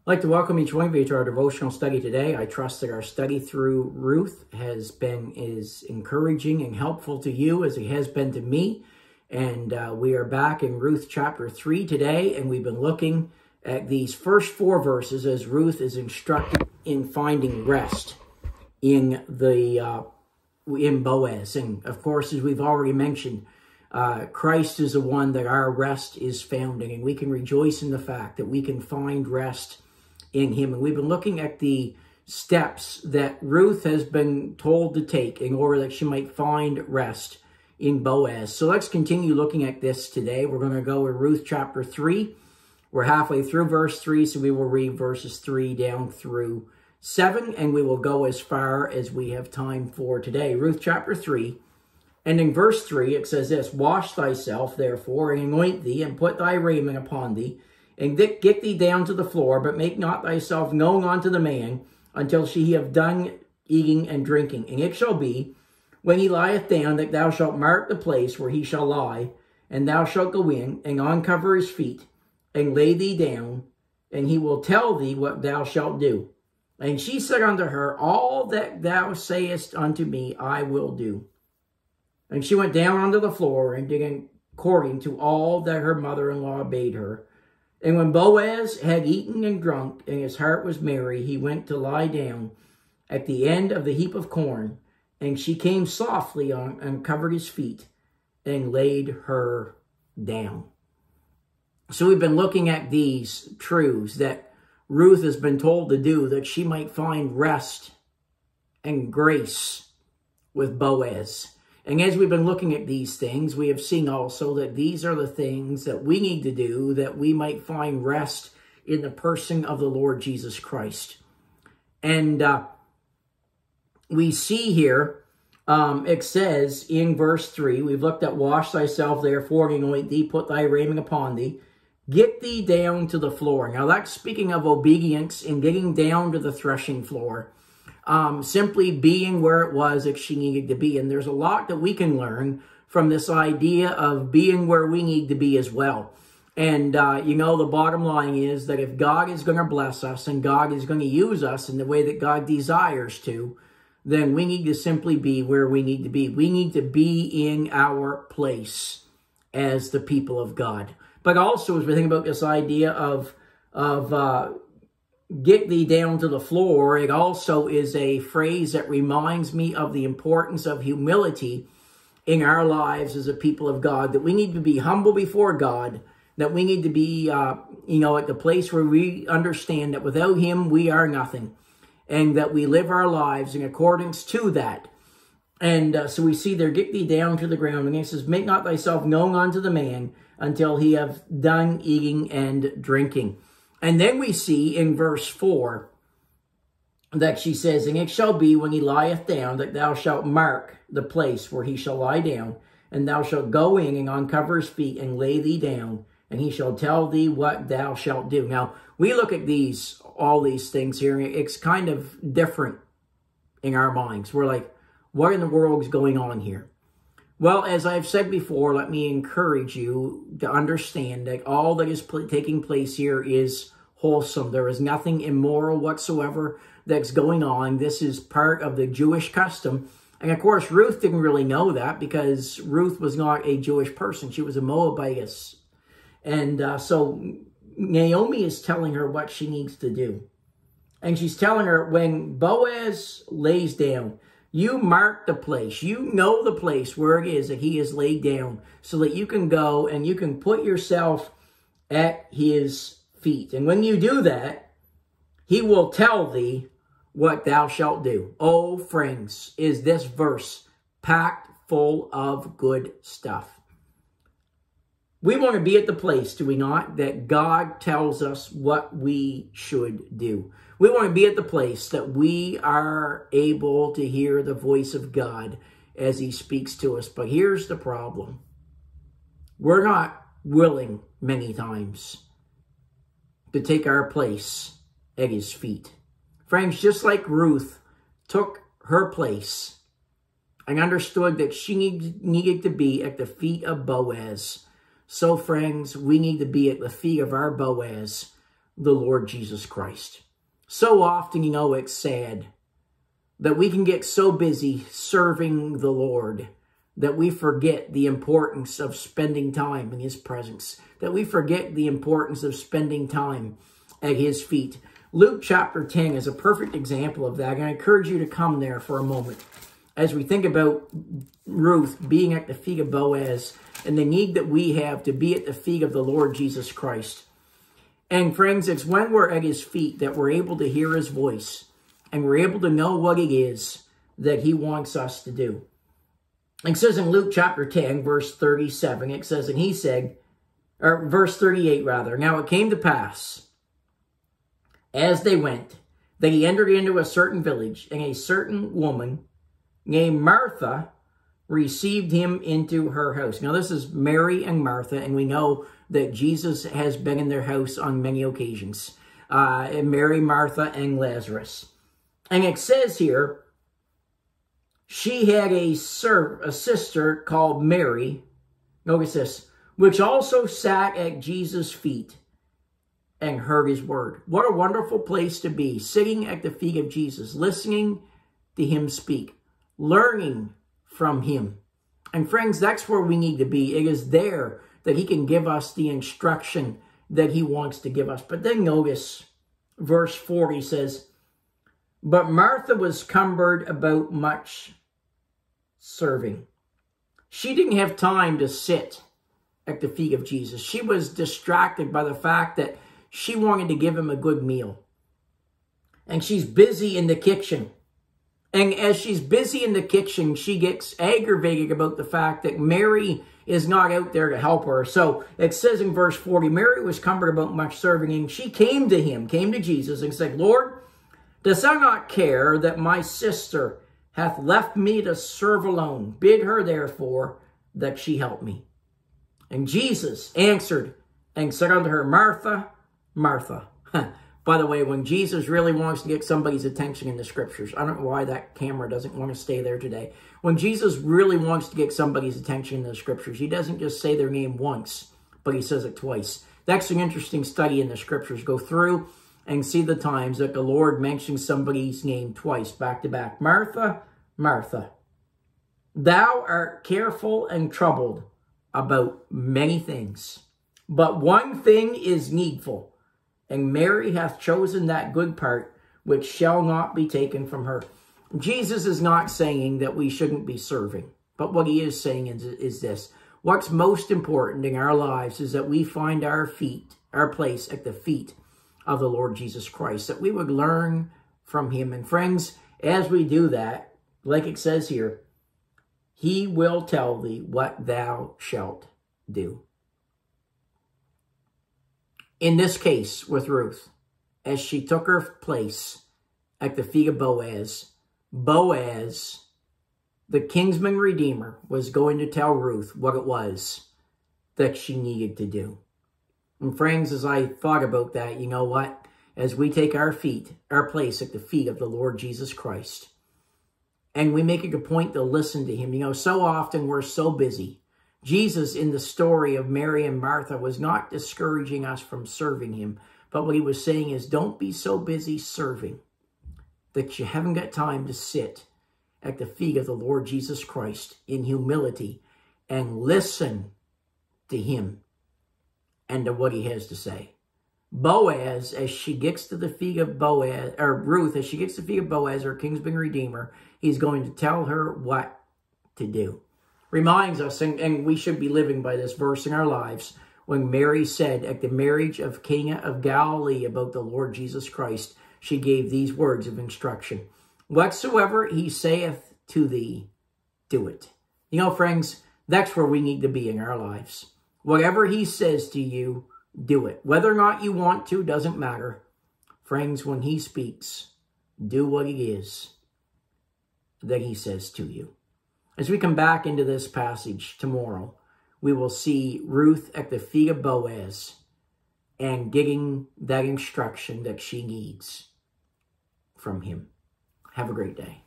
I'd like to welcome each one of you to our devotional study today. I trust that our study through Ruth has been as encouraging and helpful to you as it has been to me. And we are back in Ruth chapter 3 today, and we've been looking at these first 4 verses as Ruth is instructed in finding rest in Boaz. And of course, as we've already mentioned, Christ is the one that our rest is found in, and we can rejoice in the fact that we can find rest in him. And we've been looking at the steps that Ruth has been told to take in order that she might find rest in Boaz. So let's continue looking at this today. We're going to go with Ruth chapter 3. We're halfway through verse 3, so we will read verses 3 down through 7, and we will go as far as we have time for today. Ruth chapter 3, and in verse 3 it says this, "Wash thyself, therefore, and anoint thee, and put thy raiment upon thee, and get thee down to the floor, but make not thyself known unto the man, until she have done eating and drinking. And it shall be, when he lieth down, that thou shalt mark the place where he shall lie, and thou shalt go in, and uncover his feet, and lay thee down, and he will tell thee what thou shalt do. And she said unto her, All that thou sayest unto me, I will do. And she went down unto the floor, and did according to all that her mother-in-law bade her. And when Boaz had eaten and drunk, and his heart was merry, he went to lie down at the end of the heap of corn. And she came softly on and covered his feet, and laid her down." So we've been looking at these truths that Ruth has been told to do, that she might find rest and grace with Boaz. And as we've been looking at these things, we have seen also that these are the things that we need to do that we might find rest in the person of the Lord Jesus Christ. And we see here, it says in verse 3, we've looked at wash thyself therefore, and anoint thee, put thy raiment upon thee, get thee down to the floor. Now that's speaking of obedience and getting down to the threshing floor. Simply being where it was that she needed to be. And there's a lot that we can learn from this idea of being where we need to be as well. And, you know, the bottom line is that if God is going to bless us and God is going to use us in the way that God desires to, then we need to simply be where we need to be. We need to be in our place as the people of God. But also, as we think about this idea of get thee down to the floor, it also is a phrase that reminds me of the importance of humility in our lives as a people of God, that we need to be humble before God, that we need to be, you know, at the place where we understand that without him, we are nothing, and that we live our lives in accordance to that. And so we see there, get thee down to the ground, and it says, make not thyself known unto the man until he have done eating and drinking. And then we see in verse 4 that she says, and it shall be when he lieth down that thou shalt mark the place where he shall lie down, and thou shalt go in and uncover his feet and lay thee down, and he shall tell thee what thou shalt do. Now, we look at all these things here, and it's kind of different in our minds. We're like, what in the world is going on here? Well, as I've said before, let me encourage you to understand that all that is taking place here is wholesome. There is nothing immoral whatsoever that's going on. This is part of the Jewish custom. And of course, Ruth didn't really know that because Ruth was not a Jewish person. She was a Moabitess. And so Naomi is telling her what she needs to do. And she's telling her, when Boaz lays down, you mark the place. You know the place where it is that he is laid down, so that you can go and you can put yourself at his feet. And when you do that, he will tell thee what thou shalt do. Oh, friends, is this verse packed full of good stuff. We want to be at the place, do we not, that God tells us what we should do. We want to be at the place that we are able to hear the voice of God as he speaks to us. But here's the problem. We're not willing many times to take our place at his feet. Friends, just like Ruth took her place and understood that she needed to be at the feet of Boaz, so friends, we need to be at the feet of our Boaz, the Lord Jesus Christ. So often, it's sad that we can get so busy serving the Lord that we forget the importance of spending time in his presence, that we forget the importance of spending time at his feet. Luke chapter 10 is a perfect example of that, and I encourage you to come there for a moment as we think about Ruth being at the feet of Boaz and the need that we have to be at the feet of the Lord Jesus Christ. And friends, it's when we're at his feet that we're able to hear his voice and we're able to know what it is that he wants us to do. It says in Luke chapter 10, verse 37, it says, and he said, or verse 38 rather, now it came to pass, as they went, that he entered into a certain village, and a certain woman named Martha received him into her house. Now this is Mary and Martha, and we know that Jesus has been in their house on many occasions. Mary, Martha, and Lazarus. And it says here, she had a sister called Mary, notice this, which also sat at Jesus' feet and heard his word. What a wonderful place to be, sitting at the feet of Jesus, listening to him speak, learning from him. And friends, that's where we need to be. It is there that he can give us the instruction that he wants to give us. But then notice verse 40 says, but Martha was cumbered about much serving. She didn't have time to sit at the feet of Jesus. She was distracted by the fact that she wanted to give him a good meal. And she's busy in the kitchen. And as she's busy in the kitchen, she gets aggravated about the fact that Mary is not out there to help her. So it says in verse 40, Mary was cumbered about much serving, and she came to Jesus, and said, Lord, dost thou not care that my sister hath left me to serve alone? Bid her therefore that she help me. And Jesus answered and said unto her, Martha, Martha. By the way, when Jesus really wants to get somebody's attention in the scriptures, I don't know why that camera doesn't want to stay there today. When Jesus really wants to get somebody's attention in the scriptures, he doesn't just say their name once, but he says it twice. That's an interesting study in the scriptures. Go through and see the times that the Lord mentions somebody's name twice, back to back. Martha, Martha, thou art careful and troubled about many things, but one thing is needful. And Mary hath chosen that good part, which shall not be taken from her. Jesus is not saying that we shouldn't be serving. But what he is saying is this. What's most important in our lives is that we find our place at the feet of the Lord Jesus Christ. That we would learn from him. And friends, as we do that, like it says here, he will tell thee what thou shalt do. In this case with Ruth, as she took her place at the feet of Boaz, Boaz, the kinsman redeemer, was going to tell Ruth what it was that she needed to do. And friends, as I thought about that, you know what? As we take our place at the feet of the Lord Jesus Christ, and we make it a point to listen to him, so often we're so busy. Jesus, in the story of Mary and Martha, was not discouraging us from serving him. But what he was saying is, don't be so busy serving that you haven't got time to sit at the feet of the Lord Jesus Christ in humility and listen to him and to what he has to say. Boaz, as she gets to the feet of Boaz, or Ruth, as she gets to the feet of Boaz, her kinsman redeemer, he's going to tell her what to do. Reminds us, and we should be living by this verse in our lives, when Mary said at the marriage of Cana of Galilee about the Lord Jesus Christ, she gave these words of instruction. Whatsoever he saith to thee, do it. Friends, that's where we need to be in our lives. Whatever he says to you, do it. Whether or not you want to, doesn't matter. Friends, when he speaks, do what it is that he says to you. As we come back into this passage tomorrow, we will see Ruth at the feet of Boaz and getting that instruction that she needs from him. Have a great day.